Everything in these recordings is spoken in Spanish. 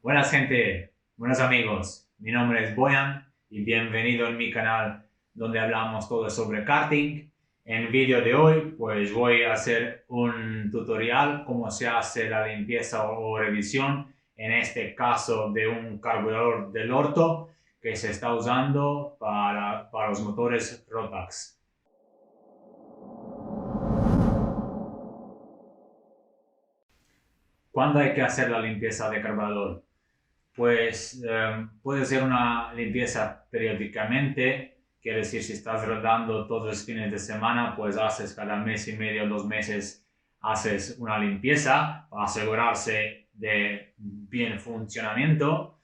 Buenas gente, buenos amigos, mi nombre es Boyan y bienvenido en mi canal donde hablamos todo sobre karting. En el vídeo de hoy pues voy a hacer un tutorial cómo se hace la limpieza o revisión, en este caso de un carburador del orto que se está usando para los motores Rotax. ¿Cuándo hay que hacer la limpieza de carburador? Pues puede ser una limpieza periódicamente, quiere decir si estás rodando todos los fines de semana, pues haces cada mes y medio, 2 meses, haces una limpieza para asegurarse de bien funcionamiento.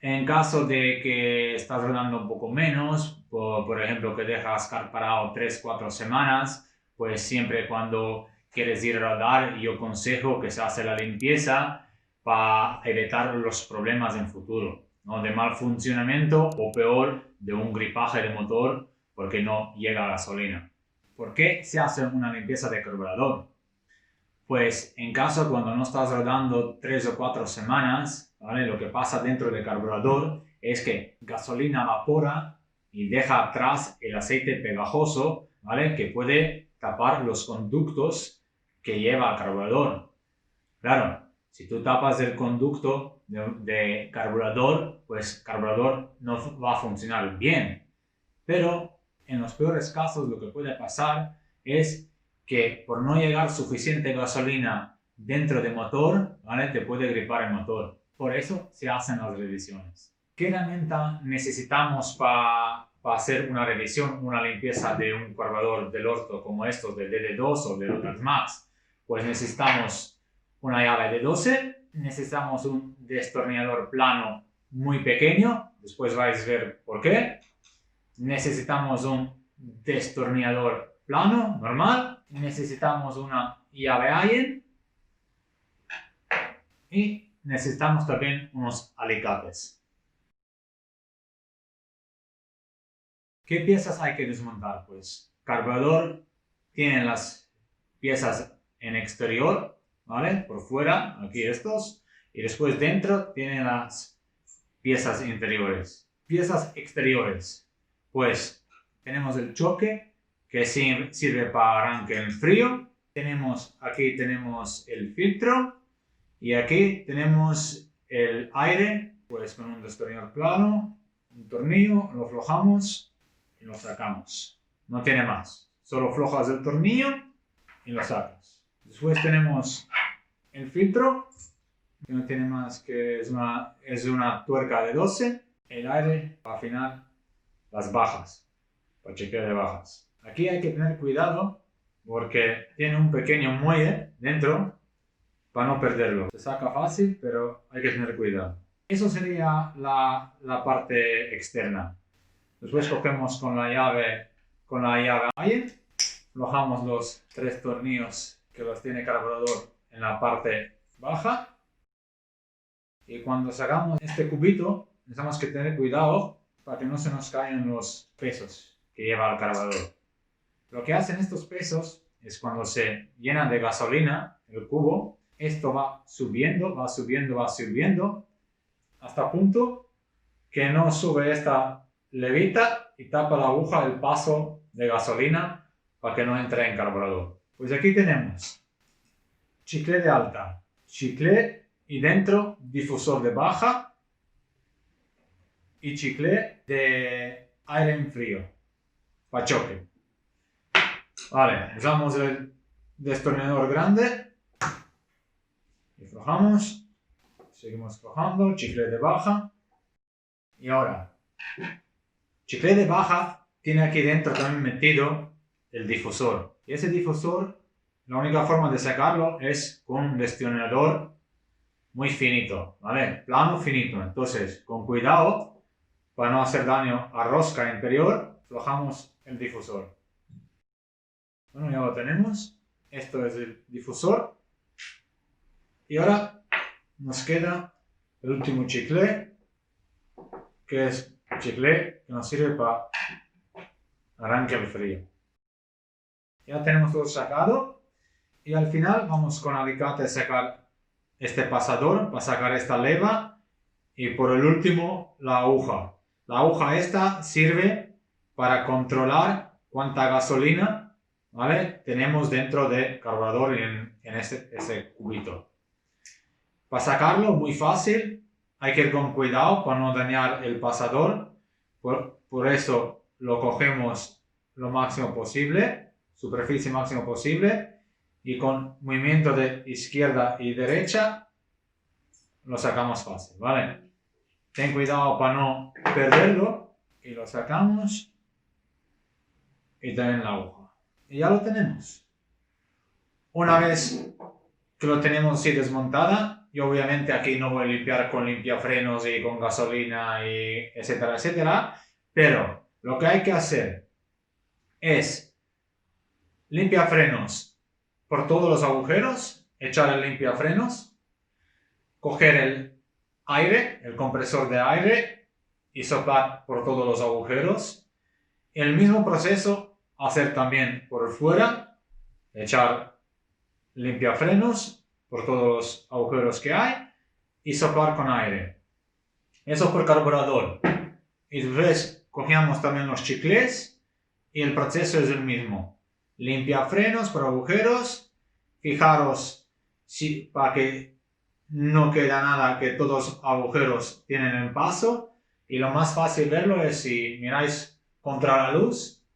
En caso de que estás rodando un poco menos, por ejemplo que dejas car parado 3-4 semanas, pues siempre cuando quieres ir a rodar, yo aconsejo que se hace la limpieza para evitar los problemas en futuro, ¿no? De mal funcionamiento o peor, de un gripaje de motor porque no llega gasolina. ¿Por qué se hace una limpieza de carburador? Pues en caso cuando no estás rodando 3 o 4 semanas, ¿vale? Lo que pasa dentro del carburador es que gasolina evapora y deja atrás el aceite pegajoso, ¿vale? Que puede tapar los conductos que lleva el carburador. Claro, si tú tapas el conducto de carburador, pues el carburador no va a funcionar bien. Pero en los peores casos lo que puede pasar es que por no llegar suficiente gasolina dentro del motor, ¿vale? Te puede gripar el motor. Por eso se hacen las revisiones. ¿Qué herramienta necesitamos para hacer una revisión, una limpieza de un carburador del orto como estos del DD2 o del Rotax Max? Pues necesitamos una llave de 12, necesitamos un destornillador plano muy pequeño, después vais a ver por qué. Necesitamos un destornillador plano, normal. Necesitamos una llave Allen. Y necesitamos también unos alicates. ¿Qué piezas hay que desmontar? Pues carburador tiene las piezas en exterior, ¿vale? Por fuera, aquí estos. Y después dentro tienen las piezas interiores. Piezas exteriores. Pues tenemos el choque que sirve para arranque en frío. Aquí tenemos el filtro y aquí tenemos el aire, pues con un destornillador plano, un tornillo, lo aflojamos y lo sacamos. No tiene más. Solo aflojas el tornillo y lo sacas. Después tenemos el filtro, que no tiene más que es una tuerca de 12. El aire para afinar las bajas, para chequear de bajas. Aquí hay que tener cuidado porque tiene un pequeño muelle dentro para no perderlo. Se saca fácil, pero hay que tener cuidado. Eso sería la parte externa. Después cogemos con la llave Allen, aflojamos los 3 tornillos que los tiene el carburador en la parte baja. Y cuando sacamos este cubito, necesitamos que tener cuidado para que no se nos caigan los pesos que lleva el carburador. Lo que hacen estos pesos es cuando se llenan de gasolina el cubo, esto va subiendo, va subiendo, va subiendo, hasta el punto que no sube esta levita y tapa la aguja del paso de gasolina para que no entre en carburador. Pues aquí tenemos chicle de alta, chicle y dentro difusor de baja y chicle de aire en frío para choque. Vale, usamos el destornillador grande y aflojamos, seguimos aflojando, chicle de baja y ahora chicle de baja tiene aquí dentro también metido el difusor y ese difusor la única forma de sacarlo es con un destornillador muy finito, ¿vale? Plano finito, entonces con cuidado para no hacer daño a rosca inferior, aflojamos el difusor. Bueno, ya lo tenemos. Esto es el difusor. Y ahora nos queda el último chicle, que es el chicle que nos sirve para arranque al frío. Ya tenemos todo sacado. Y al final vamos con alicate a sacar este pasador para sacar esta leva y por el último la aguja. La aguja esta sirve para controlar cuánta gasolina, ¿vale?, tenemos dentro del carburador en ese cubito. Para sacarlo, muy fácil, hay que ir con cuidado para no dañar el pasador. Por eso lo cogemos lo máximo posible, superficie máximo posible, y con movimiento de izquierda y derecha lo sacamos fácil, ¿vale? Ten cuidado para no perderlo y lo sacamos y también la aguja. Y ya lo tenemos. Una vez que lo tenemos así desmontada, yo obviamente aquí no voy a limpiar con limpiafrenos y con gasolina y etcétera, etcétera, pero lo que hay que hacer es limpiafrenos por todos los agujeros, echar el limpiafrenos, coger el aire, el compresor de aire y soplar por todos los agujeros. El mismo proceso hacer también por fuera, echar limpiafrenos por todos los agujeros que hay y soplar con aire. Eso por carburador. Y después cogemos también los chicles y el proceso es el mismo. Limpiafrenos por agujeros, fijaros para que no queda nada, que todos los agujeros tienen el paso, y lo más fácil verlo es si miráis contra la luz,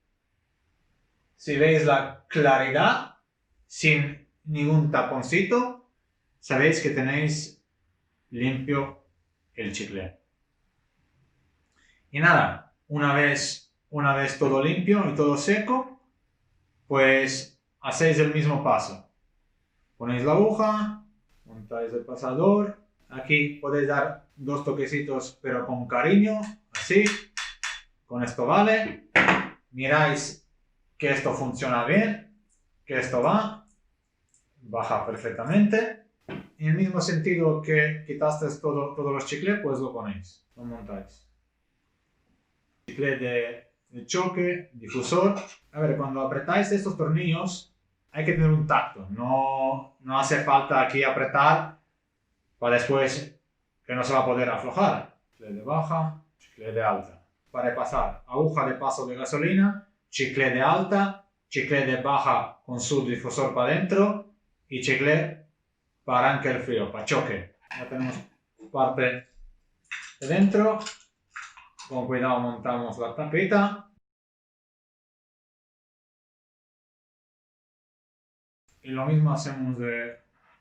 si veis la claridad sin ningún taponcito, sabéis que tenéis limpio el chicle. Y nada, una vez todo limpio y todo seco, pues hacéis el mismo paso. Ponéis la aguja, montáis el pasador. Aquí podéis dar 2 toquecitos, pero con cariño, así. Con esto vale. Miráis que esto funciona bien, que esto baja perfectamente. En el mismo sentido que quitasteis todos los chicles, pues lo ponéis, lo montáis. Chicle de choque, difusor. A ver, cuando apretáis estos tornillos hay que tener un tacto. No hace falta aquí apretar para después que no se va a poder aflojar. Chicle de baja, chicle de alta. Para pasar, aguja de paso de gasolina, chicle de alta, chicle de baja con su difusor para adentro y chicle para arranque el frío, para choque. Ya tenemos parte de dentro. Con cuidado montamos la tapita. Y lo mismo hacemos de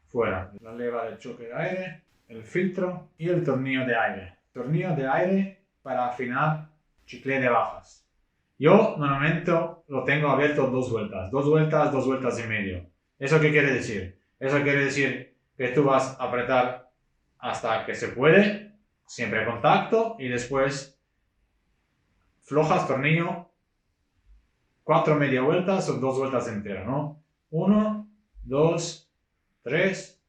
fuera. La leva de choque de aire, el filtro y el tornillo de aire. Tornillo de aire para afinar chicle de bajas. Yo normalmente lo tengo abierto 2 vueltas. 2 vueltas, 2 vueltas y medio. ¿Eso qué quiere decir? Eso quiere decir que tú vas a apretar hasta que se puede, siempre contacto, y después flojas tornillo 4 media vueltas o 2 vueltas enteras, ¿no? 1, 2, 3,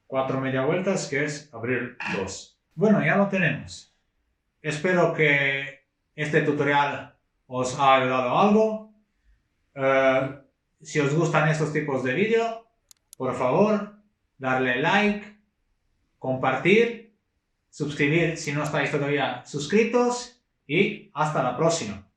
4 media vueltas, que es abrir 2. Bueno, ya lo tenemos. Espero que este tutorial os ha ayudado algo. Si os gustan estos tipos de vídeos, por favor, darle like, compartir, suscribir si no estáis todavía suscritos y hasta la próxima.